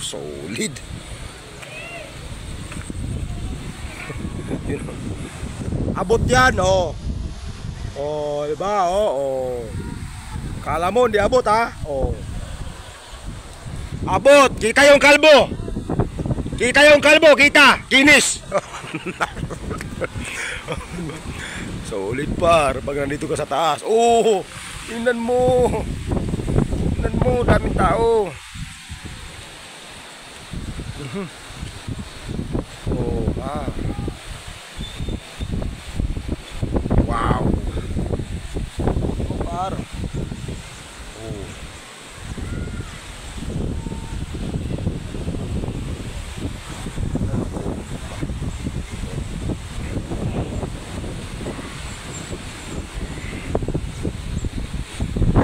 solid. Abot yan, oh. Oh, diba? Oh. Kala mo hindi abot, ha? Oh. Abot, kita yung kalbo. Kita yung kalbo, kita. Kinis. Solid par pag nandito ka sa taas. Oh, tingnan mo. Tingnan mo, daming tao. Oh, ah. Wow. Oh, par. Oh.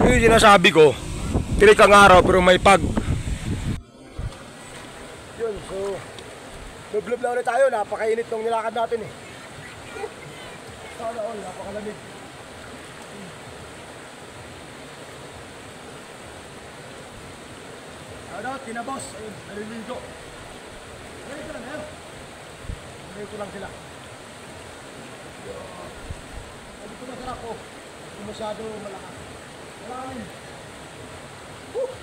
Yung sinasabi ko, tirik ang araw pero may pag. Yun, so lublob na ulit tayo, napakainit nung nilakad natin eh. Sana all, napakalamig. Ano, tinabos, ayun, naliligo. Ayun lang, ayun. Dito lang sila. Dito na sarap ko. Masyado malakas. Malalim. Woo!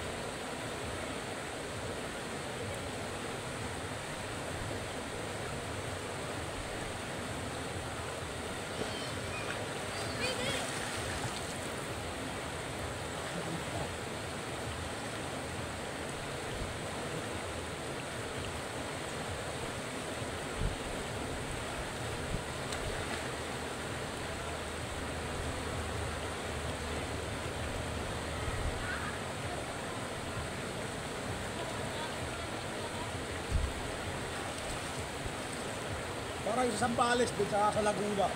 Parang sa Sambales din sa Laguna.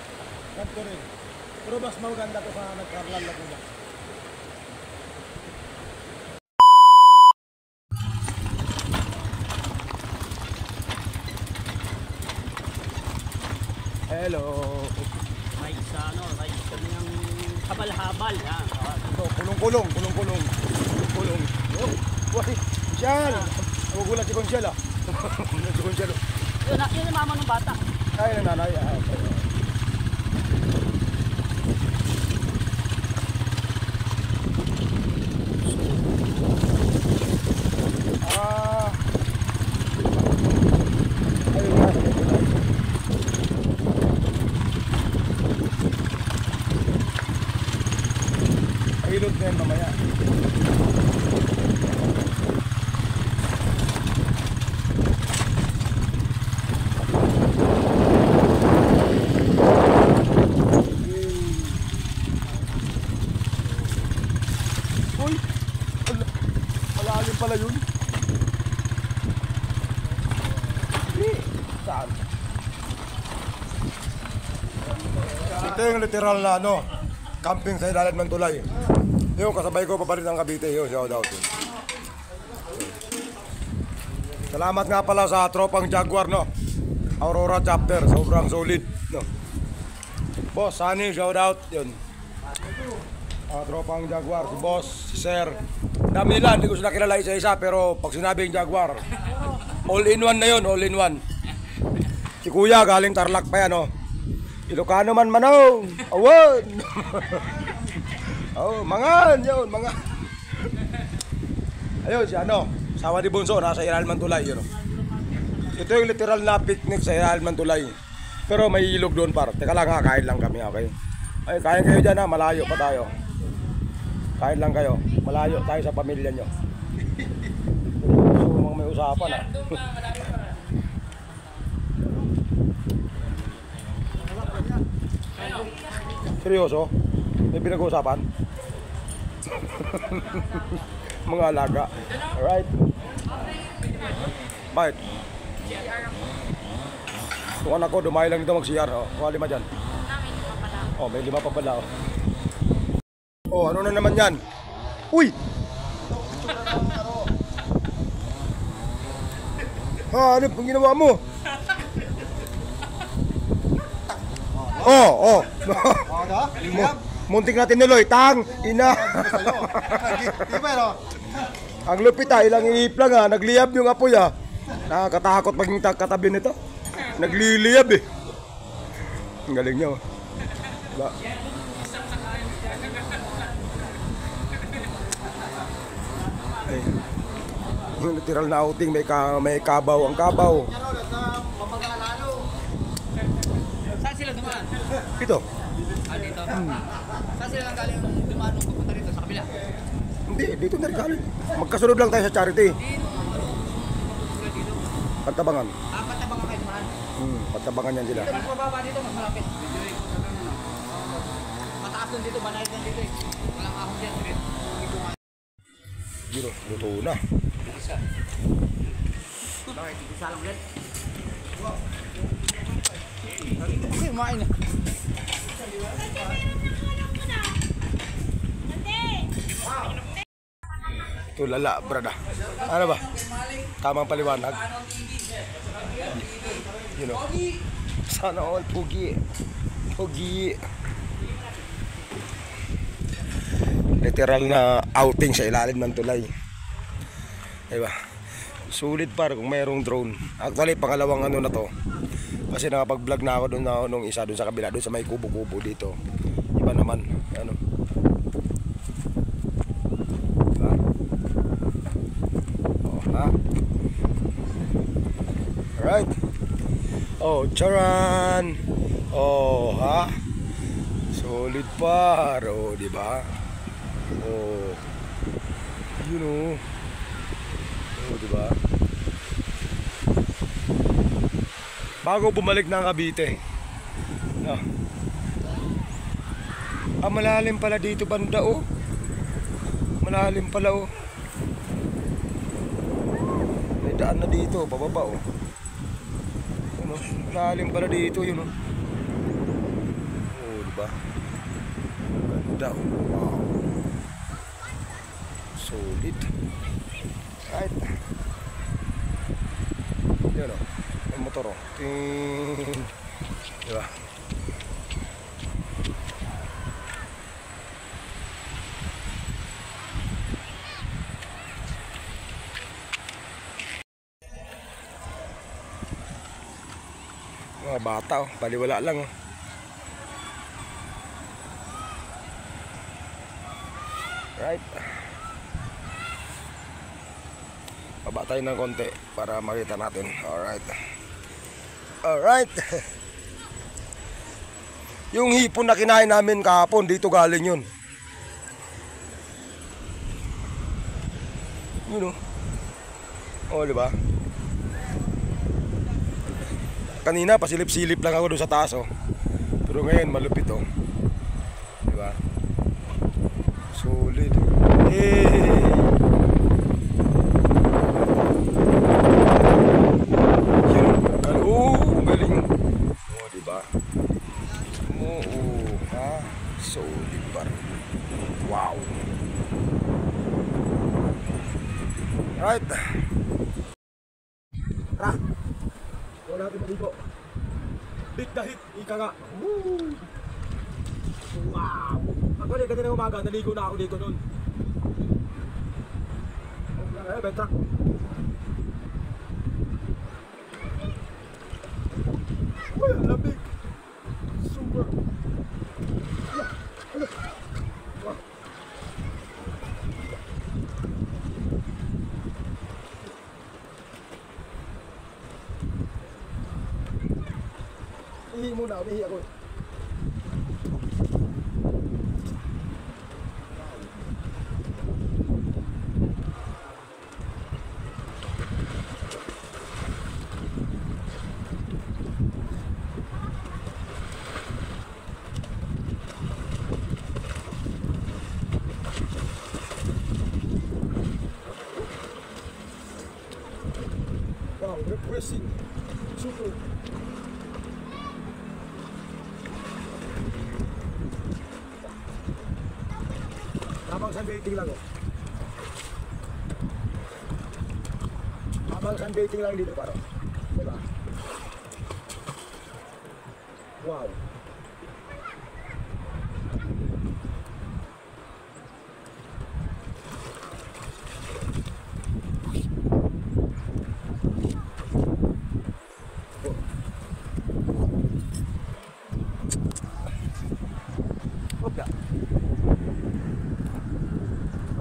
Ganito rin. Pero mas maganda to sa Nagcarlan, Laguna. Hello. May isa ano, may isa ng habal-habal. Ito, kulong-kulong. Kulong-kulong. Oh, why? Conchal! Nagugulat si Conchal ah. Si Conchal. Yun yung mama ng bata. Ay, nanay. Ah. Ilot na yan mamaya. Uy! Malalim pala yun. Saan? Ito yung literal na ano, camping sa ilalim ng tulay. Yung kasabay ko pa rin ang Cavite, yun, shout out yun. Salamat nga pala sa tropang Jaguar, no? Aurora chapter, sobrang solid, no? Boss, Sunny, shout out, yun. Tropang Jaguar, si Boss, si Sir. Dami nila, hindi ko sila kilala isa-isa, pero pag sinabing Jaguar, all in one na yun, all in one. Si Kuya, galing Tarlac pa yan, no? Ilocano man manong, awon! Oh, mangan, yun, mangan. Ayun, si ano, sawa ni Bunso, nasa ilalim ng tulay, yun. Ito yung literal na picnic sa ilalim ng tulay. Pero may ilog doon par. Teka lang ha, kain lang kami, okay? Ay, kain kayo dyan ha, malayo pa tayo. Kain lang kayo, malayo tayo sa pamilya nyo. So, mga may usapan ha. Seryoso? May pinag-uusapan? Mga alaga. Alright. Bakit? Kung anak ko, dumayo lang dito mag-CR. Oh, kuha 5 dyan. Oh, may 5 pa pala. Oh, ano na naman yan? Uy! Ha, ano pang ginawa mo? Oh. Muntik natin niloy, tang, ina. Di ba, no? Ang lupit ilang ihip lang nagliyab yung apoy Nakakatakot maging katabi nito. Nagliliyab eh. Ang galing niya Diba? Ay. Yung literal na outing, may kabaw ang kabaw. Saan sila dumaan? Ito. Dito? Saan sila lang galing dumaan nung pupunta rito sa kabila? Hindi, dito na rin galing. Magkasunod lang tayo sa charity. Dito, dito. Pantabangan. Patabangan kayo dumaan. Pantabangan yan sila. Mas mababa dito, mas malapit. Mataas dun dito, banayad lang dito eh. Walang ahon dyan. Dito, luto na. Isa. Bakit? Isa lang ulit. Okay, kumain na. Tulala, brada. Ano ba? Tamang paliwanag. You know. Sana all pugi. Pugi. Literal na outing sa ilalim ng tulay. Diba? Sulit par kung mayroong drone. Actually, pangalawang ano na to. Kasi nakapag-vlog na ako doon nung isa doon sa kabila, doon sa may kubo-kubo dito. Iba naman. Ano? Diba? Oh, ha? Alright. Oh, charan. Oh, ha? Solid par. Oh, diba? Oh. You know. Oh, diba? Bago bumalik ng Cavite. No. Malalim pala dito banda Malalim pala May daan na dito, pababa Ano, malalim pala dito yun Oh, diba? Ganda Wow. Solid. Right. Yun may motor Ting. Diba? Mga bata paliwala lang Right. Baba tayo ng konti para makita natin. Alright. Alright. Yung hipon na kinain namin kahapon, dito galing yun. Yun diba? Kanina pasilip-silip lang ako doon sa taas Pero ngayon malupit Diba? Solid. Galing. Diba? Ha? Solid par. Wow. Right. Wala natin maligo. Big the hit. Ika nga. Woo. Wow. Actually, kanina umaga, naligo na ako dito noon. Betra. Uy, lamig. Super. Wow. Ihi muna, umihi ako. Wow, refreshing. Super. Habang sunbathing lang Habang sunbathing lang dito paro. Diba? Wow.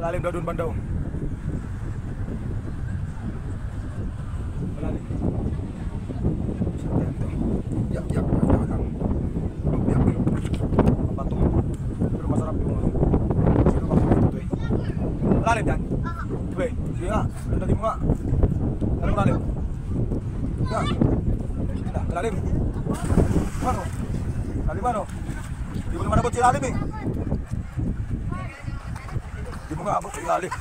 Malalim daw doon bandaw. Malalim. Yak. Lumpia. Mabato. Pero masarap yung ano. Sino ba kumito to eh? Malalim yan? Sige, sige nga. Malalim mo nga. Ano malalim? Nga. Malalim. Ano? Malalim ano? Hindi mo naman abot si lalim eh. Hindi mo nga abot si lalim.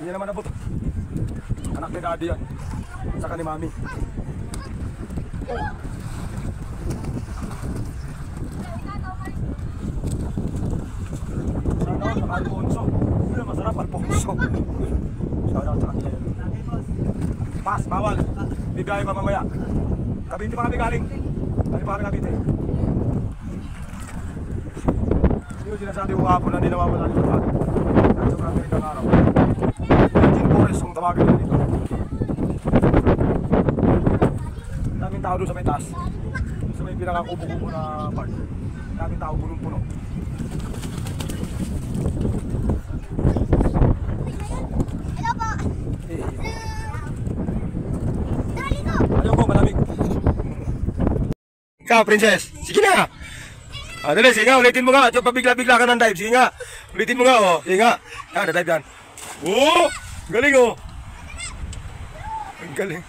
Hindi naman abot. Anak ni daddy yan. Saka ni mami. Sana ako sa Alfonso. Hindi masarap Alfonso. Sana ako sa kanila yun. Pas, bawal. Bibigay pa mamaya. Cavite pa kami galing. Galing pa kami Cavite. Hindi ko sinasabi ko hapon na di nawawala dito sa akin. Kahit sobrang galing ang araw. Virgin Forest ang tawagin nyo dito. Daming tao doon sa may taas. Sa may pinakakubo-kubo na park. Daming tao, punong-puno. Hello po. Ayaw ko, malamig. Ikaw, princess. Sige na. Dali, sige nga, ulitin mo nga. Pabigla-bigla ka ng dive. Sige nga. Ulitin mo nga, oh. Sige nga. Yan, na-dive yan. Oh! Galing, oh. Ang galing.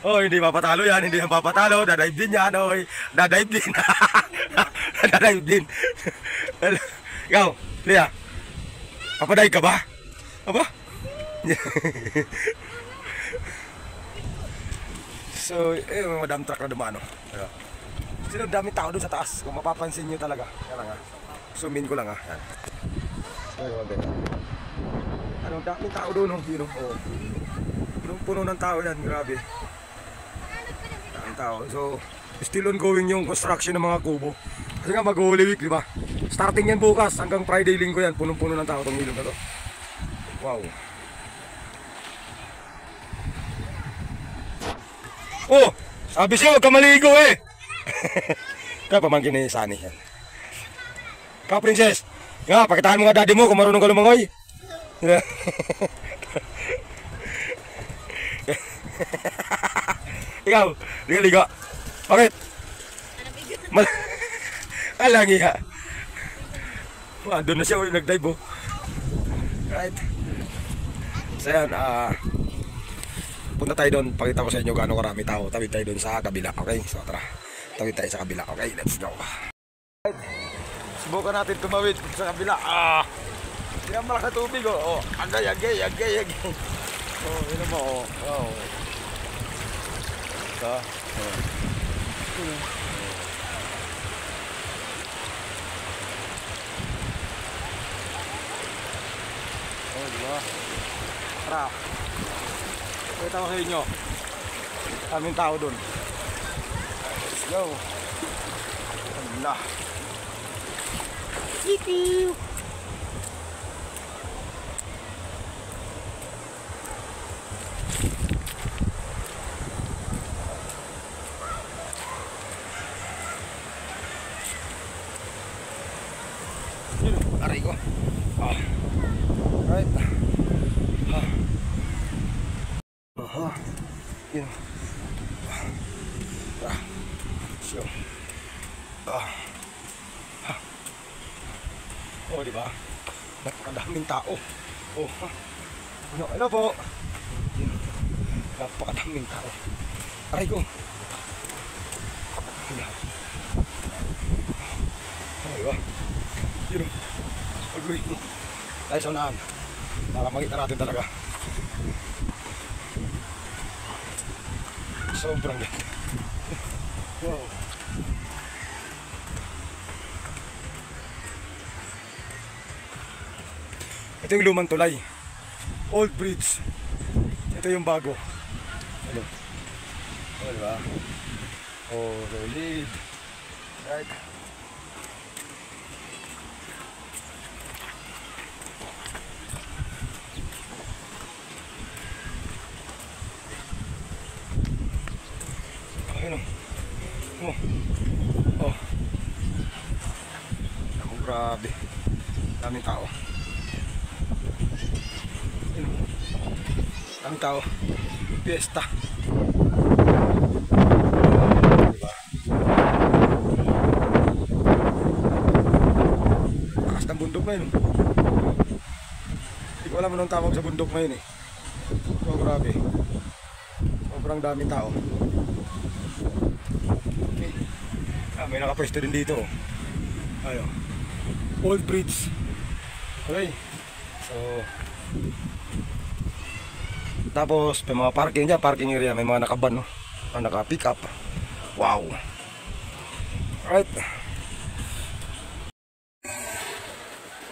Oh, hindi papatalo yan. Hindi yan papatalo. Dadive din yan, oh. Dadive din. Dadive din. Ikaw, Lea. Papadive ka ba? Aba? So, madam truck na dumano. Sino daming tao doon sa taas. Kung mapapansin nyo talaga. Yan lang ha. Zoom in ko lang ha. Yan. Ano, daming tao doon. Oh. Puno ng tao yan. Grabe. Daming tao. So, still ongoing yung construction ng mga kubo. Kasi nga mag-Holy Week, di ba? Starting yan bukas. Hanggang Friday linggo yan. Punong-puno ng tao itong ilog na to. Wow. Oh! Sabi siya, huwag ka maligo eh! Kaya pamangkin ni Sunny yan. Ikaw, princess! Nga, pakitaan mo nga daddy mo kung marunong ka lumangoy. Ikaw, liga-liga. Bakit? Alangi ha. Doon na siya, nag-dive oh. Right. So yan, punta tayo doon, pakita ko sa inyo gaano karami tao. Tawid tayo doon sa kabila, okay? So tara, tawid tayo sa kabila, okay? Let's go. Subukan natin tumawid sa kabila. Hindi naman malaki tubig, oh. Agay. Oh, yun mo, oh. Ito, oh, diba? Tara. Kita ko sa inyo. Kaming tao doon. Let's go. Allah. Yippee! Aray ko. Right. Yun. So. Oh, di ba? Napakadaming tao. Oh. Hello po. Napakadaming tao. Aray ko. Oh, di ba? Yun. Agoy. Tayo sa unahan. Para makita natin talaga. Sobrang ganda. Wow. Ito yung lumang tulay. Old bridge. Ito yung bago. Ano? Oh, diba? Oh, solid. Right. Ayun o. Oh. Grabe. Daming tao. daming tao. Fiesta. Diba? Takas ng bundok na yun. Hindi ko alam anong tawag sa bundok na yun eh. So grabe. Sobrang daming tao. Okay. May nakapwesto din dito. Ayun. Old Bridge. Okay. So tapos may mga parking dyan, parking area, may mga nakaban, no? Naka-pick up. Wow. Alright.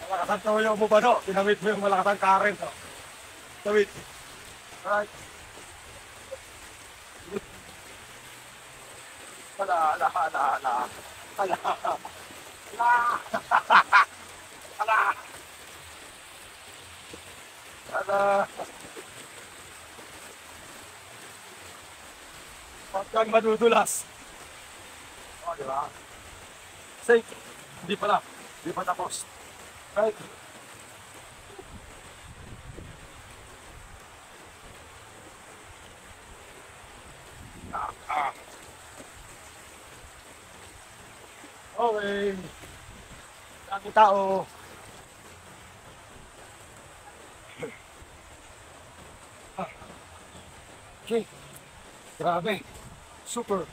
Malakasang tawayo mo ba, no? Pinamit mo yung malakasang current, no? Tawit. Alright. Hala. Huwag kang madudulas. O, diba? Safe. Hindi pala. Hindi pa tapos. Right. Okay. Dami tao. Okay. Grabe. Super.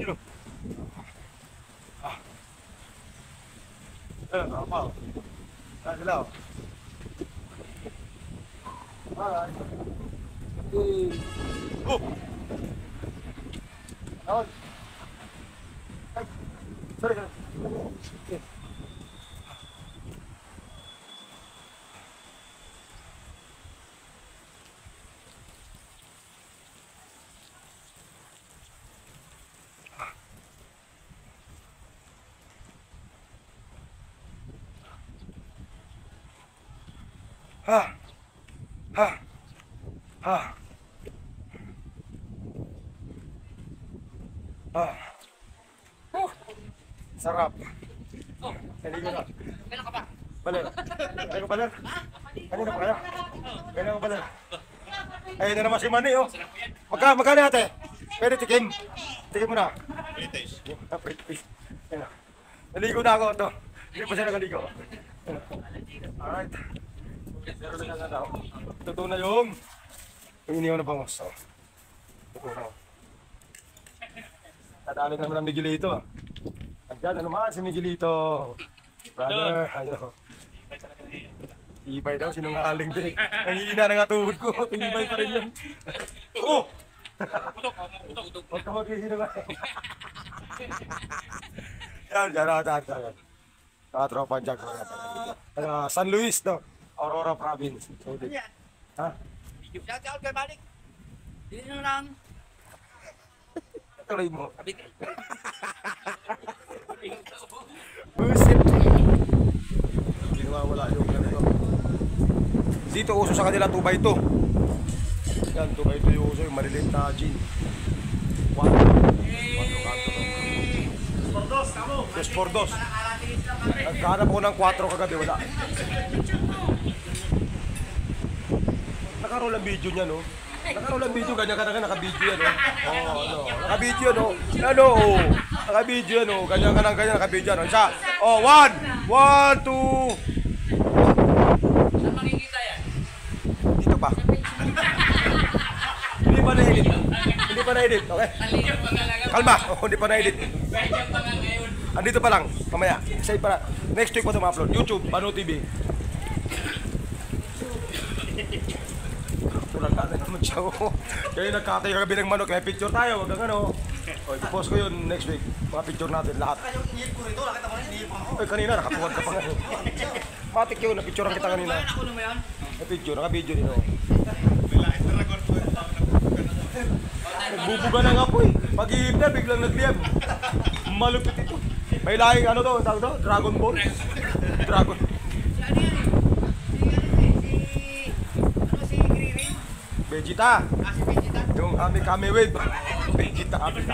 Yun. Normal. Hello. Bye. Oh. Oh. Sorry. Okay. Sarap. Oh, Naligo na. kailan ka ba? Baler. Kaya ko baler. Kanina pa kaya? Kaya ko baler. Ayun na naman si Manny, oh. Magkano ate? Pwede tikim. Tikim mo na. British. British. Naligo na ako ito. Hindi pa siya nakaligo. Alright. Totoo na yung inihaw na bangos. Totoo na. Tadali naman ang Miguelito. Andyan, ano man si Miguelito. Brother, ano. Tibay daw, sinungaling din. Nangihina na nga tuhod ko. Tibay pa rin yun. Oh! Huwag ka maghihinungaling. Yan, dyan. Nakatropa dyan. San Luis, no? Aurora Province. So, ha? Shout out kay Balik. Dito na lang. Tuloy mo. Kabit. Busit. Hindi nawawala yung ganito. Dito uso sa kanila 2x2. Yan, 2x2 yung uso, yung maliliit na gin. 4 kanto. Yes, 4-2. Nagkahanap ako ng 4 kagabi, wala. Nakaroon ang video niya, no? Nakaroon ang video, ganyan ka na naka-video yan, no? Oo, ano, naka-video, no? Ano, oh, naka-video yan, no? Ganyan ka na ganyan, naka-video, no? Isa, oh, 1, 2. Saan makikita yan? Dito pa. Hindi pa na-edit. Hindi pa na-edit, okay? Aliyan pa nga lang. Kalma, oh, hindi pa na-edit. Aliyan pa nga ngayon. Andito pa lang, mamaya. Save pa. Next week pa ito ma-upload. YouTube, Bano TV. Tulang ka na naman siya. Kaya nagkakay kagabi ng manok. May picture tayo, wag kang ano. O, ipopost ko yun next week. Mga picture natin, lahat. Ay, kanina, nakapuwad ka pa nga. Matik yun, napicturean kita kanina. Ako naman yan. May picture, naka-video din ako. Nagbubuga na nga po eh. Pag-iip na, biglang nagliyab. Malupit ito. May lahing ano to, tawag to? Dragon Ball. Dragon. Si ano yan eh? Si Gririn? Vegeta. Si Vegeta? Yung Kami Wave. Vegeta, Kami.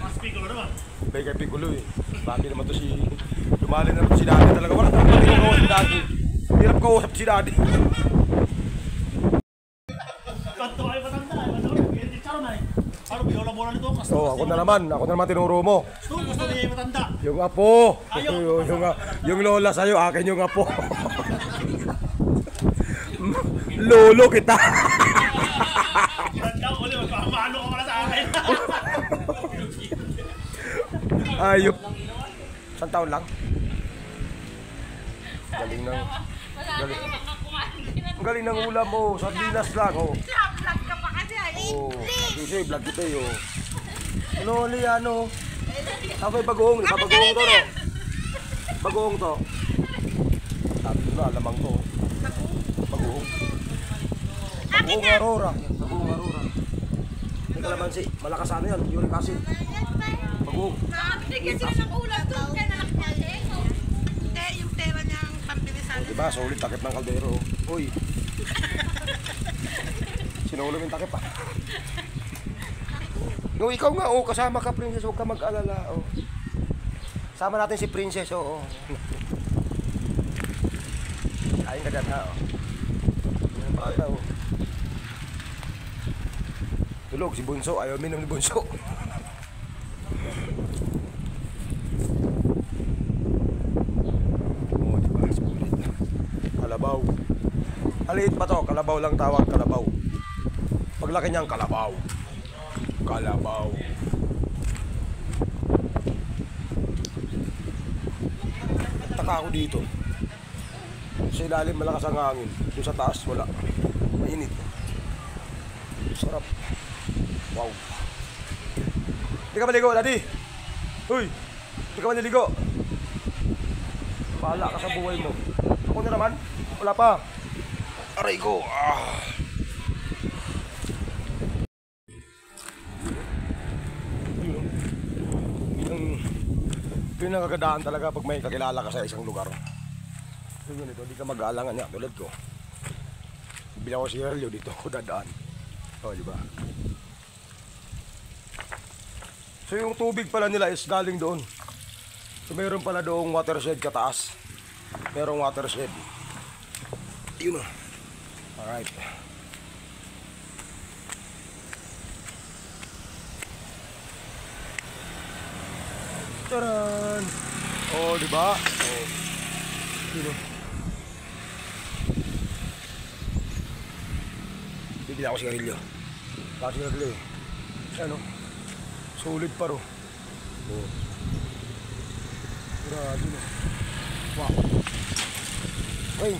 Mas bigor naman. Bay kay Piccolo eh. Sabi naman to si... Lumali naman to si Daddy talaga. Wala talaga tinakausap si Daddy. Hirap kausap si Daddy. Kanto ay matanda. Hindi charon ay. Ano biyola bola nito? Oo, ako na naman tinuro mo. Gusto niya yung matanda. Yung apo. Yung lola sa'yo, akin yung apo. Lolo kita. Matanda ko ulit. Magpapamano ka pala sa akin. Ayop. Isang taon lang? Galing ng... Ang galing ng ulam mo. Sardinas lang, oh. Vlog ka pa kasi. Oh, kasi vlog kita eh, oh. Ano, ano? Ako yung bagoong. Bagoong to, no? Bagoong to. Sabi ko na, alamang to. Bagoong. Bagoong Aurora. Bagoong Aurora. May kalamansi. Malakas ano yan, uric acid. Bagoong. Nakabigyan sila ng ulam doon kaya nalakpali. Hindi, yung pera niyang pambilisan. Oh, diba, sulit takip ng kaldero. Uy. Sinulong yung takip, ah. No, ikaw nga, oh, kasama ka, princess. Huwag ka mag-alala, oh. Sama natin si princess, oh. Kain ka dyan, ha, oh. Yan, bata, oh. Tulog, si Bunso. Ayaw minom ni Bunso. Oh, diba, sulit. Kalabaw. Maliit pa to, kalabaw lang tawag, kalabaw. Paglaki niyang kalabaw. Kalabaw. Taka ako dito. Sa ilalim malakas ang hangin. Yung sa taas wala. Mainit. Sarap. Wow. Hindi ka maligo, Daddy. Uy, hindi ka maligo. Bahala ka sa buhay mo. Ako na naman. Wala pa. Aray ko. Ah. Yun ang kagandaan talaga pag may kakilala ka sa isang lugar. Yun ito, di ka mag-aalangan niya. Tulad ko. Bili ako si Herlio dito ako dadaan. O, di ba? So yung tubig pala nila is galing doon. So mayroon pala doong watershed kataas. Merong watershed. Yun o. Alright. Taran! Oh, di ba? Oh. Yun o. Bibili ako sigarilyo. Bakit sigarilyo eh? Ano? Solid pa ro. Oh. Grabe na. Wow. Ay!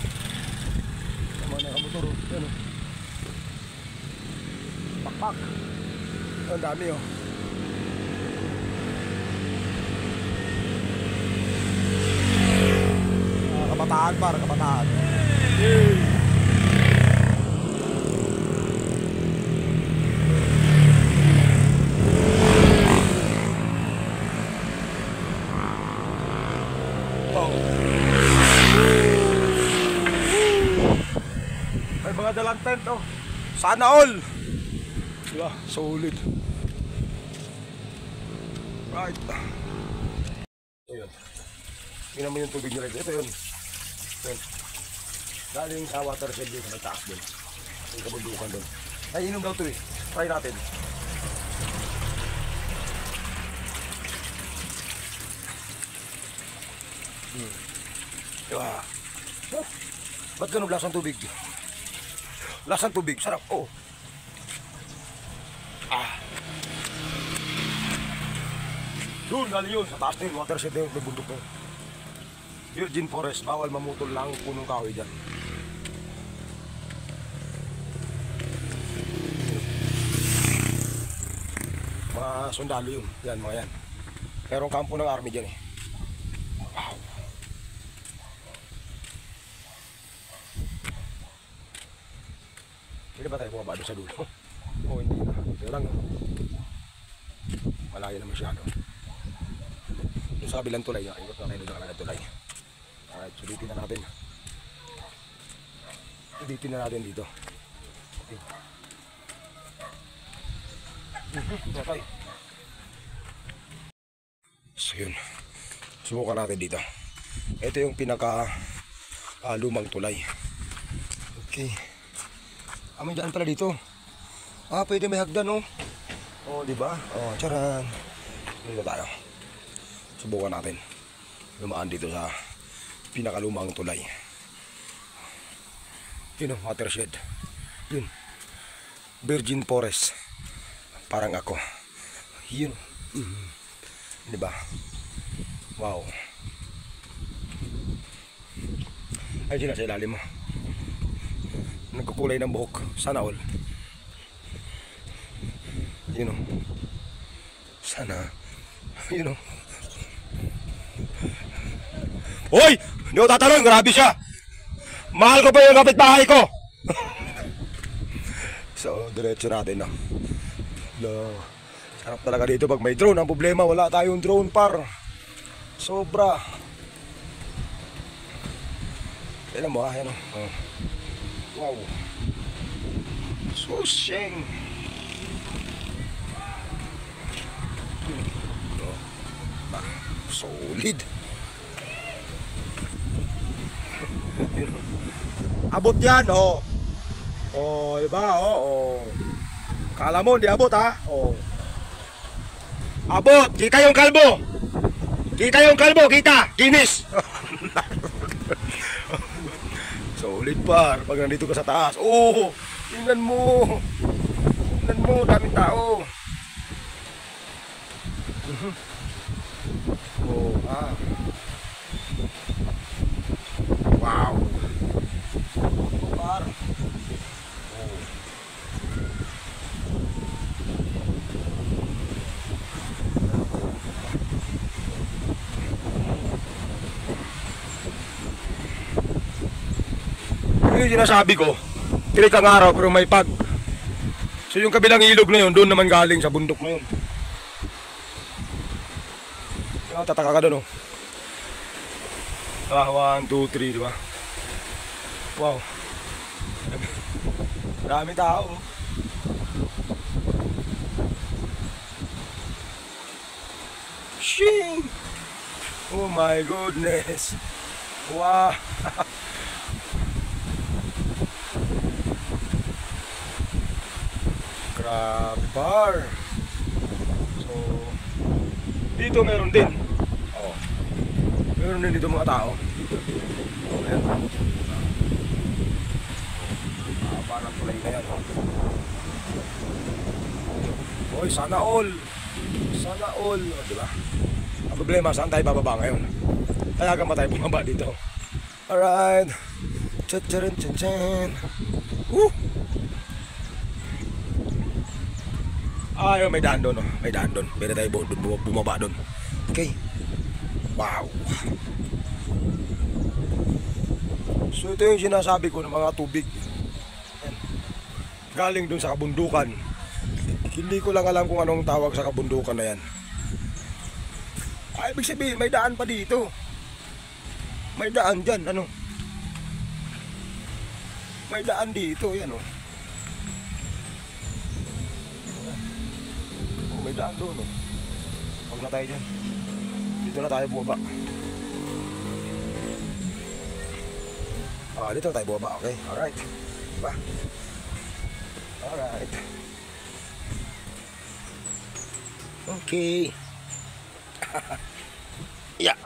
Tama na ang motor. Ano? Pakpak. Ang dami oh. Kabataan para kabataan. Yay! May mga dalang tent oh. Sana all. Diba? Solid. Right. Ayun. Tingnan mo yung tubig nila. Ito yun. Yun. Galing sa watershed din. May taas din. May kabundukan doon. Ay, inom daw ito eh. Try natin. Diba? Oh. Ba't ganun lasang tubig? Lasang tubig. Sarap. Oh. Ah. Doon, galing yun. Sa taas na yun. Watershed na yun. May bundok na yun. Virgin Forest. Bawal mamutol lang punong kahoy dyan. Mga sundalo yun. Yan, mga yan. Merong kampo ng army dyan eh. Wow. Hindi ba tayo bumaba doon sa dulo? Oo, hindi na. Ito lang. Malayo na masyado. Doon sa kabilang tulay. Ikot na tayo doon sa kabilang tulay. Alright, sulitin na natin. Sulitin na natin dito. Okay. Okay. So yun. Subukan natin dito. Ito yung pinaka lumang tulay. Okay. May daan pala dito. Pwede may hagdan, oh. Oh, di ba? Oh, charan. Dito tayo. Subukan natin. Lumaan dito sa pinakalumang tulay. Yun, oh, watershed. Yun. Virgin Forest. Parang ako. Yun. Di ba? Wow. Ay, sila sa ilalim mo. Nagkukulay ng buhok. Sana all. You know. Sana. You know. Hoy! Hindi ko tatanong. Grabe siya. Mahal ko pa yung kapitbahay ko. So, diretso natin, no. Sarap talaga dito pag may drone. Ang problema, wala tayong drone, par. Sobra. Alam mo, yan, no. Wow. Susheng. Solid. Abot yan, oh. Oh, diba, oh. Kala mo, hindi abot, ha? Oh. Abot, kita yung kalbo. Kita yung kalbo, kita. Kinis. Solid, par. Pag nandito ka sa taas. Oh, tingnan mo. Tingnan mo, daming tao. Oh, wow. Par. Yung sinasabi ko, tirik ang araw pero may pag. So yung kabilang ilog na yun, doon naman galing sa bundok na yun. Tataka ka doon, oh. 1, 2, 3, diba? Wow. Marami tao. Shing! Oh my goodness. Wow. Grabe, par. So, dito meron din. Oh. Meron din dito mga tao. Oh, ayan. Parang tulay na yan. Oy, sana all. Sana all. Oh, diba? Ang problema, saan tayo bababa ngayon? Tayagan pa tayo bumaba dito. Alright. Tchacharan tchan. May daan doon, oh. May daan doon. Pwede tayo bumaba doon. Okay. Wow. So ito yung sinasabi ko ng mga tubig. Ayan. Galing doon sa kabundukan. Hindi ko lang alam kung anong tawag sa kabundukan na yan. Ibig sabihin, may daan pa dito. May daan dyan, ano? May daan dito, yan, oh. May daan doon, oh. Huwag na tayo dyan. Dito na tayo bumaba. Dito na tayo bumaba, okay? Alright. Diba? Alright. Okay. Yeah.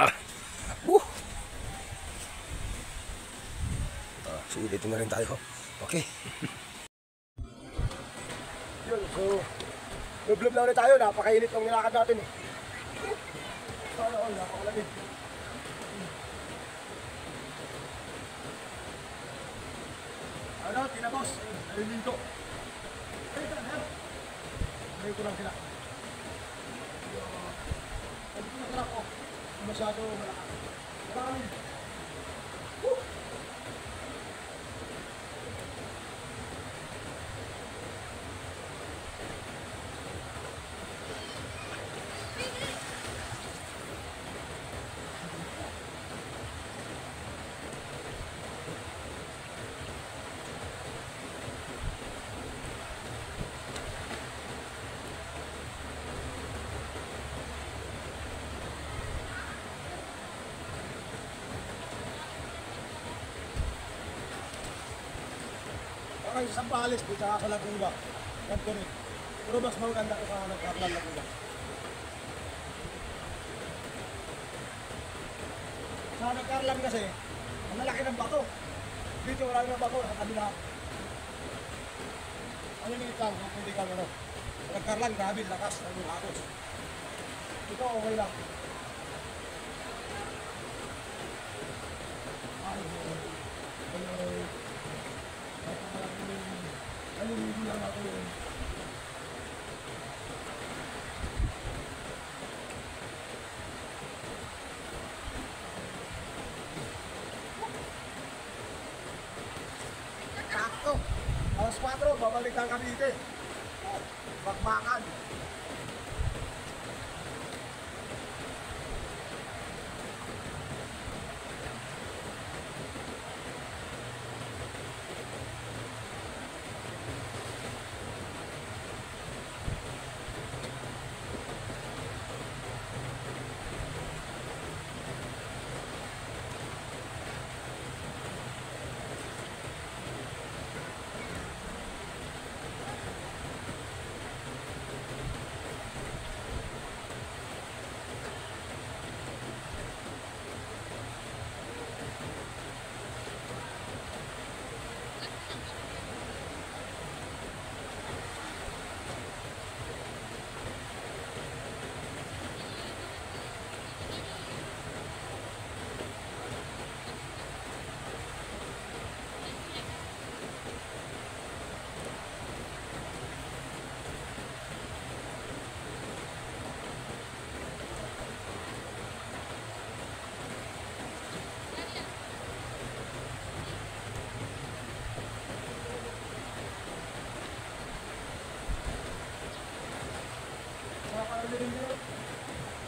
Sige, dito na rin tayo. Okay. Yun, so lublob na ulit tayo. Napakainit ng nilakad natin, eh. Sana all, napakalamig. Ano, tinabos. Naliligo. Ngayon ko lang sila. Hindi ko nakalak ko. Masyado malakas. Marami. kayo sa Sambales, di tsaka sa Laguna. Ganito rin. Pero mas maganda ko sa Nagkarlan Laguna. Sa Nagkarlan kasi, ang lalaki ng bato. Dito wala ng bato, sa kabila. Ano yung ikaw, kung hindi ka ano. Sa Nagkarlan, grabe, lakas ng yung hakos. Ito, okay lang. Sakto. Alas 4, babalik ang Cavite. Bakbakan.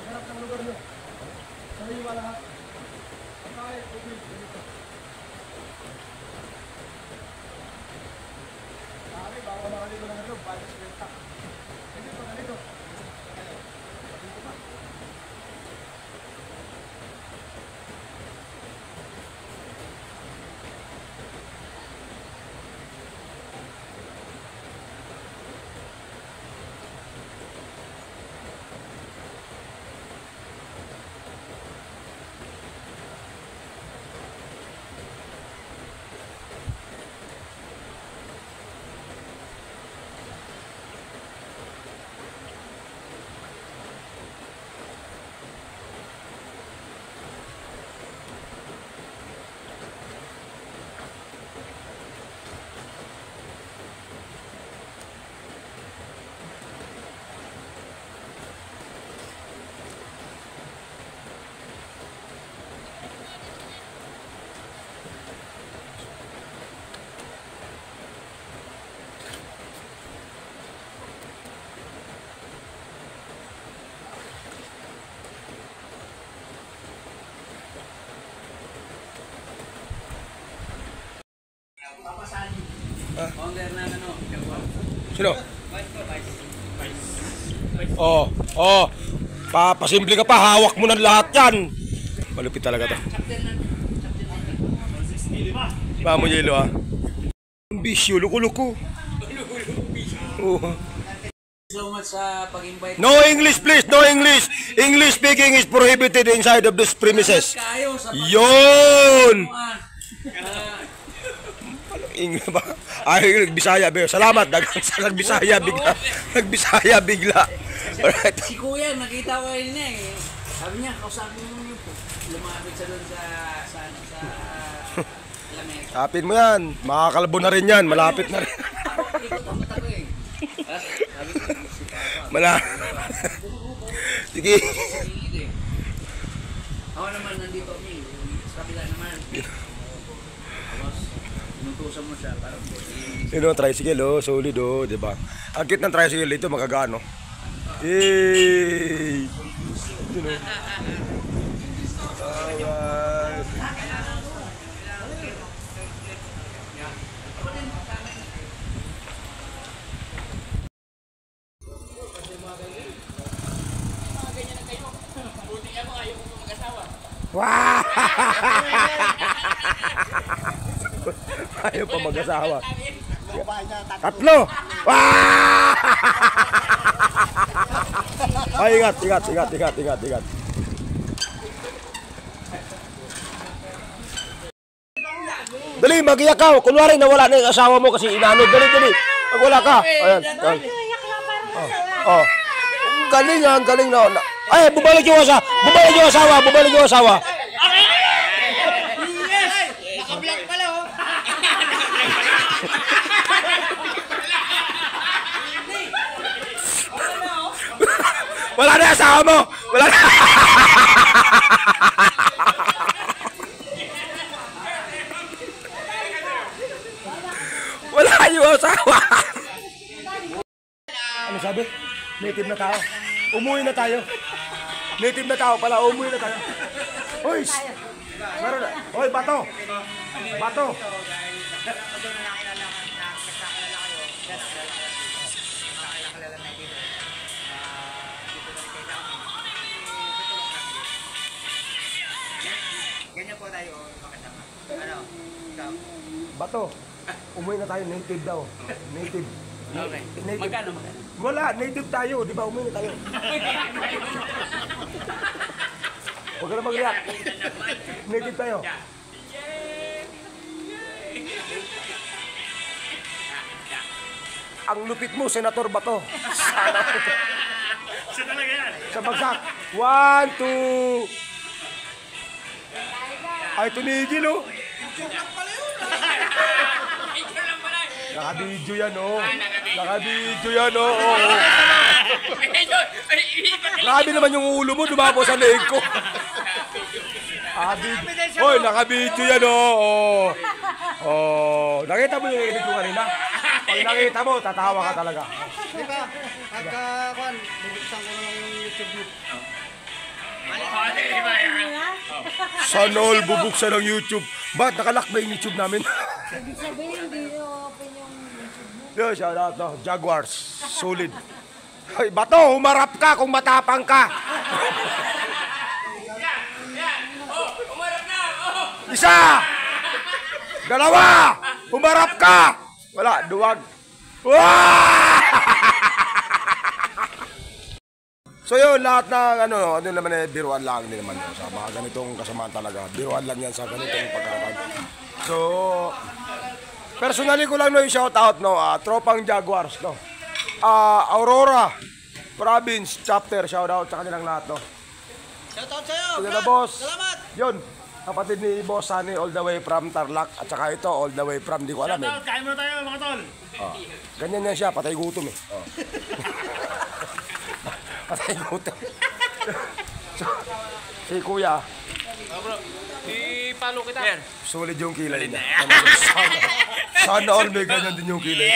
Harap ng lugar nyo. Sariwa lahat. Ang kahit, tubig, dito. Sabi, baka makaligo ng ano, balas kwenta. Hindi pa ganito. Dito pa. Founder ng ano, Sino? Vice. Oh. Pasimple ka pa, hawak mo ng lahat yan. Malupit talaga to. Captain ng 65. Ba mo yelo ah. Bisyo, luko-luko. so much sa pag-invite. No English please, no English. English speaking is prohibited inside of this premises. Kayo sa Yun! English ba? Ay, nagbisaya ba? Salamat, nagbisaya bigla. Nagbisaya bigla. Alright. Si Kuya, nakita ko rin niya eh. Sabi niya, kausapin mo yun po. Lumapit siya doon sa lamesa. Kapin mo yan. Makakalbo na rin yan. Malapit na rin. Ikot ang mata ko eh. Sabi ko, si Papa. Sige. Sige. Ako naman nandito kami. Sa kabila naman. Tapos, inutusan mo siya. Parang Yun o, tricycle o. Solid o. Diba? Ang cute ng tricycle dito, magagano. Yay! Yun o. Alright. Wow! Ayaw pa mag-asawa. Tatlo! Wah! Ay, ingat. Dali, mag-iyak ka. Kunwari nawala na yung asawa mo kasi inanod. Dali. Pag wala ka. Ayan. Oh. Galing na. Ay, bubalik yung asawa. Naka-vlog pala, oh. Wala na yung asawa mo. Wala na. Wala yung asawa. Ano sabi? Native na tao. Umuwi na tayo. Native na tao pala. Umuwi na tayo. Hoy! Meron na. Hoy, bato! Ganyan po tayo, makasama. Ano? Ikaw? Bato. Umuwi na tayo. Native daw. Native. Okay. Native. Magkano? Wala. Native tayo. Di ba? Umuwi na tayo. Huwag ka na mag-react. Native tayo. Ang lupit mo, Senator Bato. Siya talaga yan. Sa bagsak. 1, 2. Ay, tumigil, oh. Naka-video yan, oh. Grabe naman yung ulo mo, dumapo sa leg ko. Hoy, naka-video yan, oh. Nakita mo yung edit ko kanina? Pag nakita mo, tatawa ka talaga. Di ba? Pagka, bubuksan ko na lang yung YouTube mo. Sana all bubuksan ng YouTube. Ba't nakalock ba yung YouTube namin? Ibig sabihin, hindi open yung YouTube mo. Yo, shout out, no? Jaguars. Solid. Hoy, Bato, humarap ka kung matapang ka. Isa! Dalawa! Humarap ka! Wala, duwag. Wah! So yun, lahat ng ano naman eh, biruan lang din naman. Sa mga ganitong kasamaan talaga. Biruan lang yan sa ganitong pagkakataon. So, personally ko lang no yung shoutout, no? Tropang Jaguars, no? Aurora Province Chapter, shoutout sa kanilang lahat, no? Shoutout sa'yo! Sige na, boss. Salamat! Yun, kapatid ni Boss Sunny all the way from Tarlac. At saka ito, all the way from, di ko alam eh. Shoutout, kain muna tayo mga tol. Ganyan yan siya, patay gutom eh. Patay gutom. So, si Kuya, I-follow kita. solid yung kilay niya. Sana all may ganyan din yung kilay.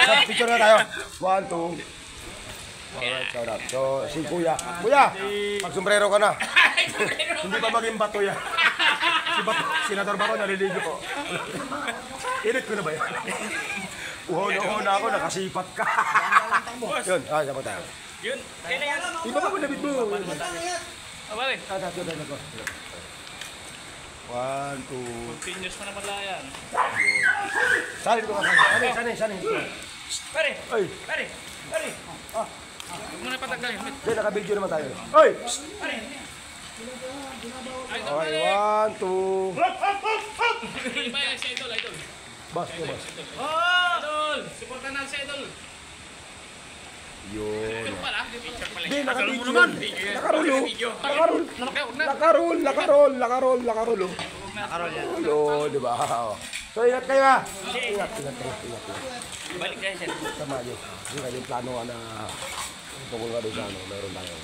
So, picture na tayo. 1, 2. Alright, shout out. So, si Kuya. Kuya, mag-sombrero ka na. Hindi pa maging bato yan. Senator Bato, naliligo ko. Init ko na ba yan? Una ako, nakasipat ka. Yun, sapa tayo. Yun. Kaya na yan. Iba ba nabit mo? Abay. Ko. 1, 2. Continuous pa naman lang yan. Salin ko ka. Sanay. Pare. Ay, Pare. Huwag mo na patagalin. hindi, naka-video naman tayo. Ay! Pare. Okay, 1, 2. Iba yan si Idol. Boss. Idol. Supportan na si Idol. Yun. Pero pala. Picture pala. Hindi, naka-video yan. Nakaroll. Oo, di ba? So, ingat kayo ha. Ingat. Balik tayo siya. Tama yun. Hindi yung plano nga na tungkol nga doon sa ano, meron tayo.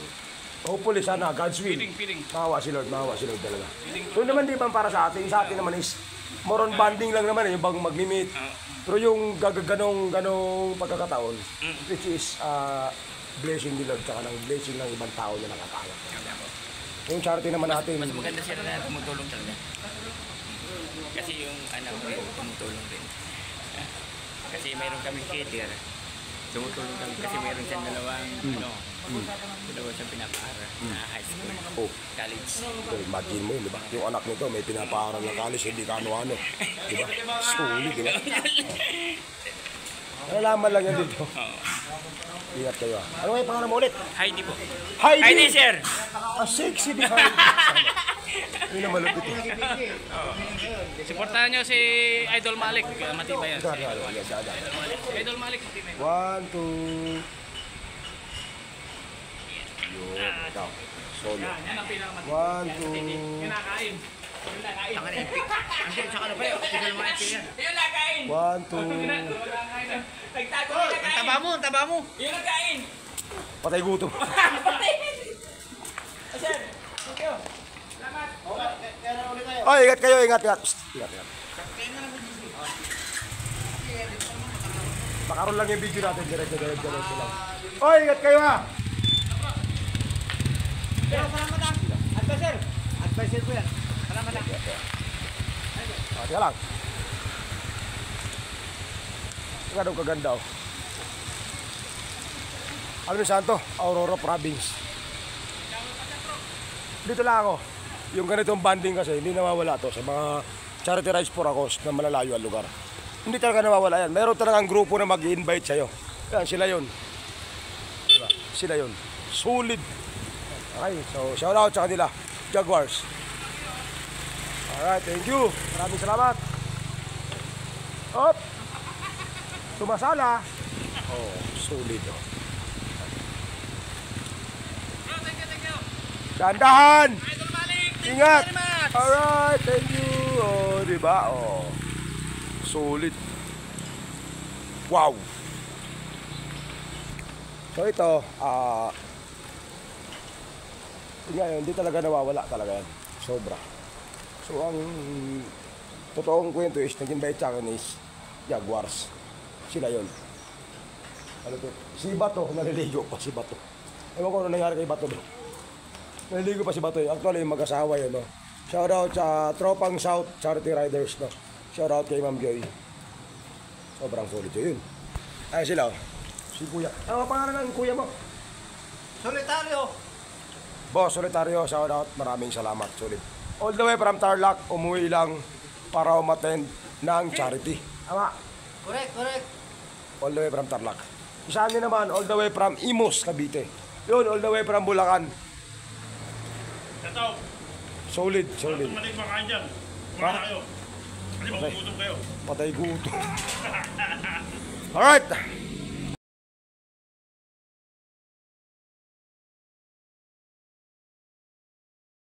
Hopefully sana, God's will. Feeling. Mahawa si Lord talaga. So naman di ba para sa atin naman is more on bonding lang naman yung bang mag-meet. Pero yung ganong pagkakataon, which is blessing ni Lord, tsaka ng blessing ng ibang tao na nakakawat. Yung charity naman natin. Mas maganda sila na tumutulong talaga. Kasi yung anak ko rin, tumutulong rin. Kasi mayroon kami cater. Tumutulong kami kasi mayroon siyang dalawang, dalawa siyang pinapaaral na high school, college. So, imagine mo, di ba? Yung anak nito may pinapaaral na college, hindi ka ano-ano. Di ba? Sulit, di ba? Nalaman lang yan dito. Oo. Ingat kayo. Ano nga yung pangalan mo ulit? Heidi po. Heidi! Heidi, sir! A sexy behind. Yun na malupit eh. Supportahan nyo si Idol Malik. Matibay yan. Ito, ada. Idol Malik, matibay. 1, 2. Yun, ikaw. Solo. Yan ang pinakamatibay. 1, 2. Kinakain. Yun na, kain. Ang tsaka na ba yun? Tigil mo yan. Yun na, kain. 1, 2. Nagtago na, kain. Ang taba mo. Yun na, kain. Patay gutom. Sir, thank you. Oh, ingat kayo, ingat. Psst, ingat. Makaroon lang yung video natin, diretso lang. Oh, ingat kayo ha! Advisor ko yan. Teka lang. Ganun kaganda oh. Ano yung santo? Aurora Province. Dito lang ako. Yung ganitong banding kasi hindi nawawala to sa mga charity rides for a cause na malalayo ang lugar. Hindi talaga nawawala yan. Meron talagang grupo na mag-invite sa'yo. Yan, sila yun. Diba? Sila yun. Solid. Okay, so shout out sa kanila. Jaguars. Alright, thank you. Maraming salamat. Op! Sumasala. Oh, solid oh. Dahan-dahan! Ingat! Alright, thank you! Oh, diba? Oh. Solid. Wow! So ito, hindi talaga nawawala talaga yan. Sobra. So ang totoong kwento is, nag-invite sa akin is Jaguars. Sila yun. Ano to? Si Bato, naliligo pa si Bato. Ewan ko ano nangyari kay Bato bro. Naliligo pa si Bato. Actually, mag-asawa yun, no? Shoutout sa Tropang South Charity Riders, no? Shoutout kay Ma'am Joy. Sobrang solid yun. Ay sila, oh. Si Kuya. Ano ang pangalan ng Kuya mo? Solitario. Boss, Solitario, shoutout. Maraming salamat, solid. All the way from Tarlac, umuwi lang para umattend ng charity. Tama? Correct. All the way from Tarlac. Isa niyo naman, all the way from Imus, Cavite. Yun, all the way from Bulacan. Ito, Solid. malik makain dyan. Kumain na kayo. Kasi magugutom kayo. Patay gutom. Alright.